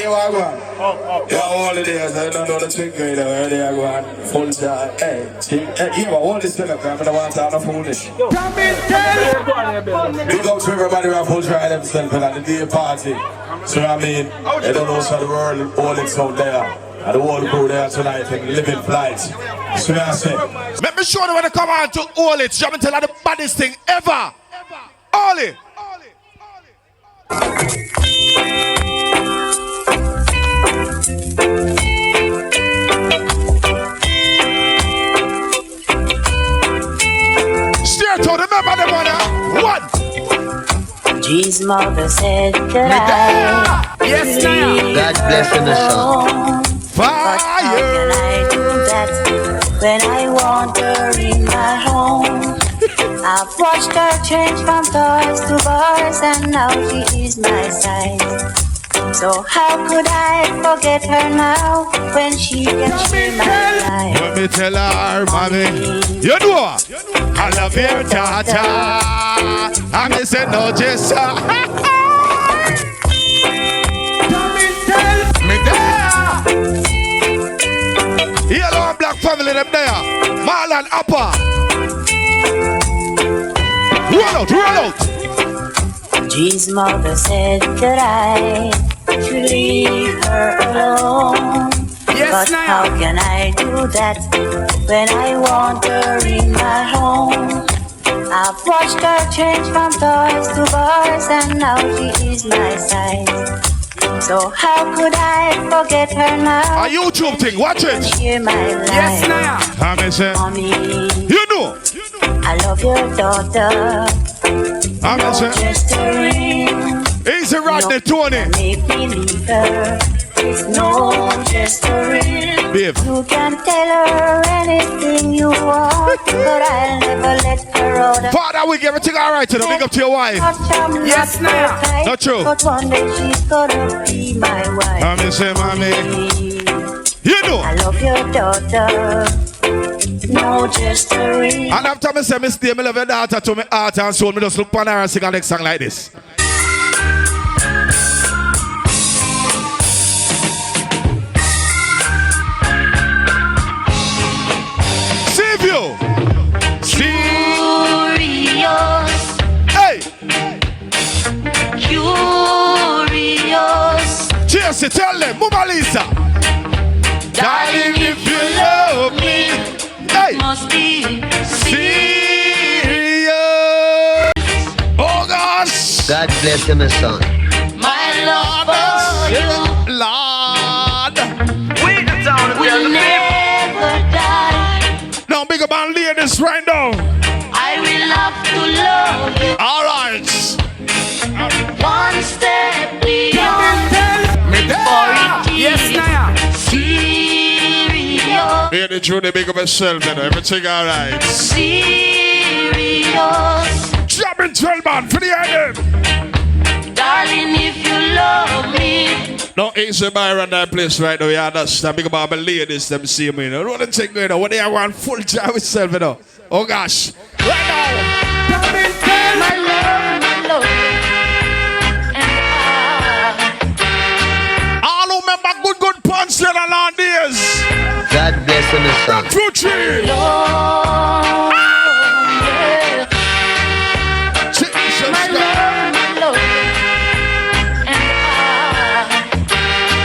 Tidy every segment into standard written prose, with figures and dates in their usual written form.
you are going. Yeah, all the days, I don't know the trick, you know, where they are going. Full shot, hey, you know, all this stuff, I'm going to want to foolish. Come in, tell. Big up to everybody who are full trying themselves at the day party. So I mean, they don't know for the world, all it's out there. And the whole crew there tonight, like living flights. So I say. Let me show you when they come on to all it. You tell her the baddest thing ever. All it. Steer to remember the one. One. G's mother said that yes, God bless him, the son. Fire. But how can I do that when I want her in my home? I've watched her change from toys to boys, and now she is my size. So how could I forget her now when she can share my life? Let me tell her, mommy, you know I love your tata. I may say no, just me there. Yellow and black family them there. Marlon Upper. Roll out. G's mother said that I should leave her alone. Yes, but how can I do that when I want her in my home? I've watched her change from toys to boys, and now she is my size. So how could I forget her now? A YouTube thing, watch it. Share my life. Yes, Naya. Mommy, you know. I love your daughter. Just a ring. Easy right there, Tony. Make me leave her. It's no just a ring. Babe. You can tell her anything you want, but I'll never let her out. Father, we give everything all right to them. Big up to your wife. Yes, Naya. Not true. But one day she's gonna be my wife. Mommy say, mommy. You know. I love your daughter. No, just a ring. And after me say, me stay, me love your daughter to me heart and soul. Me just look on her and sing a next song like this. Save you. Curious. Hey. Curious. Cheers, tell them, Mama Lisa. Darling, if you love me, hey, must be serious. Oh gosh. God bless him, his son. My love for you, Lord. We the town will never die. Now big up and ladies right now. I will have to love you. All right. One step beyond. Yes, Naya. Serious. Hear the truth, they big up yourself, you know, everything all right. Serious. Jumping 12 man for the end. Darling, if you love me. No easy by around that place right now, you understand? Big up my ladies, them see me, you know. What they think, you know, what they are want full job itself, you know. Oh gosh. Right now. My love. Good punch in the long days. God bless him, his son. Future.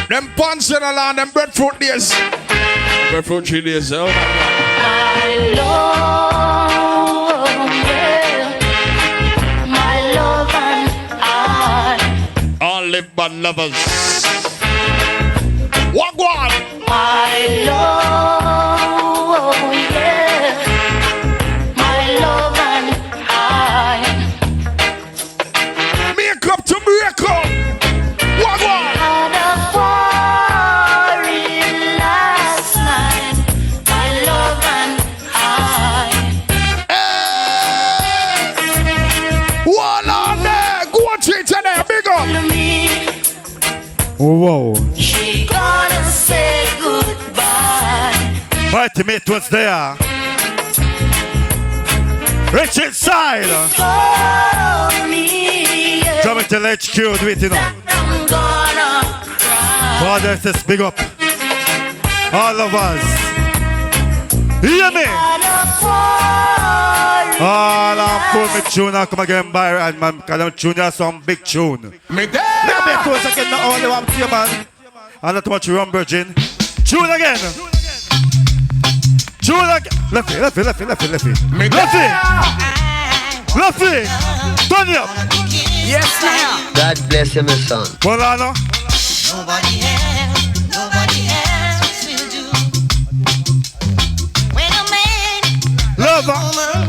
Them punch in the long, them breadfruit days. Breadfruit 3 days. Oh my love and I. All live by lovers. What one? My love, yeah. My love and I. Make up to break up. What one? Had a party last night. My love and I. Hey! One on there. Go on, treat her there. Big up. Whoa. She gonna say goodbye. My teammate was there. Richard Side. For me, yeah. Jamaica HQ, do it, you know. I'm gonna cry. Father says big up. All of us. Hear me? All I'm full me tune. I come again by and man. Cause I'm tune some big tune. Me there. Let me close again. Not only one to you, man. And not too much rum, virgin. Tune again. Tune again. Lefty. Me there. Lefty. Turn it up. Yes, now. God bless you, my son. Polano. Nobody else will do. When a man, Lover. woman,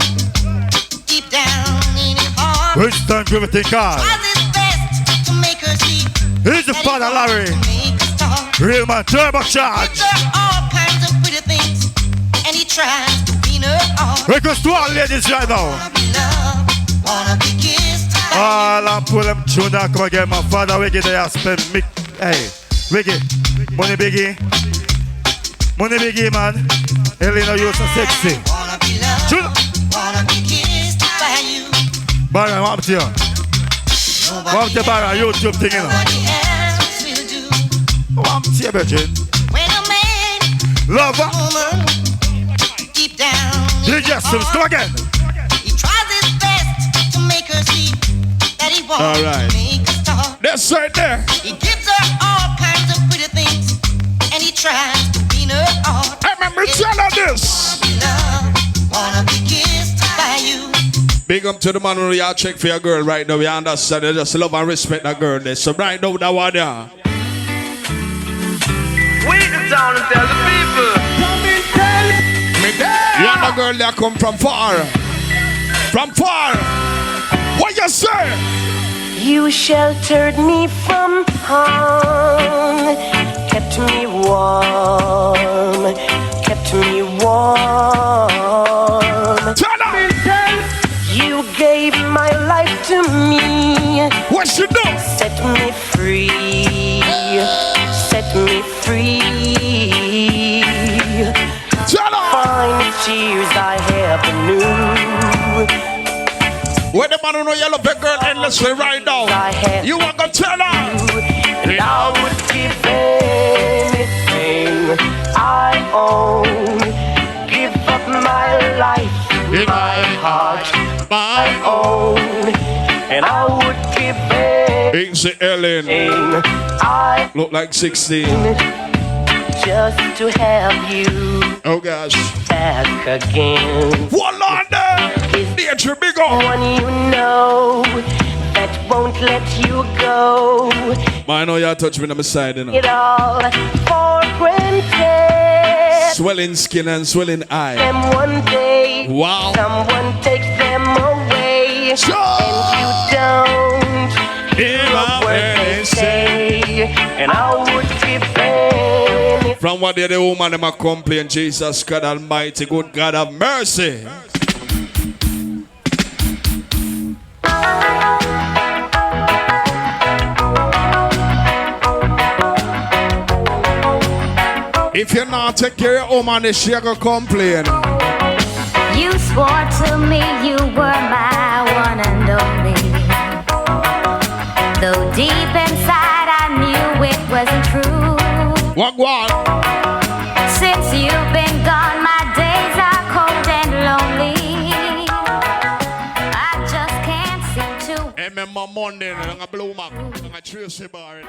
deep down in his heart, Which time give it a call? tries his best to make her see. Here's the father, Larry. Make a start. Real man, turbo charge. Gives her all kinds of pretty things, and he tries to win her heart. Request to all ladies right now. Wanna be loved, wanna be kissed. All I'm pull them tune now. Come again, my father. Wiggy, they are spend me. Hey, Wiggy. Money biggie, man. Elena, you're so sexy. Wanna be loved, Tune. wanna be kissed by you. Barra, what up to you? What up to you, Barra? YouTube thing, you know. Nobody else will do. What up to you, virgin? When a man, Lover. woman, deep down in DJ his Sims, heart, come again. he tries his best to make her see that he wants All right. to make a start. That's right there. He gives her all kinds of pretty things, and he tries to win her heart. I remember telling this. Wanna be loved, wanna be kissed by you. Big up to the man who y'all check for your girl right now. We understand you just love and respect that girl there. So right now, that one there. We in town and tell the people. Me there. You and the girl there come from far. From far. What you say? You sheltered me from harm, kept me warm, kept me warm. Turn up. You gave my life to me, What you do? set me free, set me free. Turn up. Fine tears I ever knew. When the man who know you love the girl endlessly right now, I have you want to tell her. and I would give anything I own. Give up my life, my heart, My own. And I would give Easy Ellen. anything I Look like 16. just to have you Oh gosh. back again. One on there. Nature big up. One you know that won't let you go. I know y'all touch me on my side, you know. It all for granted. Swelling skin and swelling eye. Them one day, Wow. someone takes them away, Sure. and you don't Hear what what they they say. say. And I would give anything. From what the woman them a complain, Jesus God Almighty, good God have mercy. If you're not take care of your woman, she gonna complain. You swore to me you were my one and only. Though deep inside I knew it wasn't true. What? Since you've been gone, my days are cold and lonely. I just can't seem to. Remember Monday, I'm a blue mark, I'm a Tracy bar.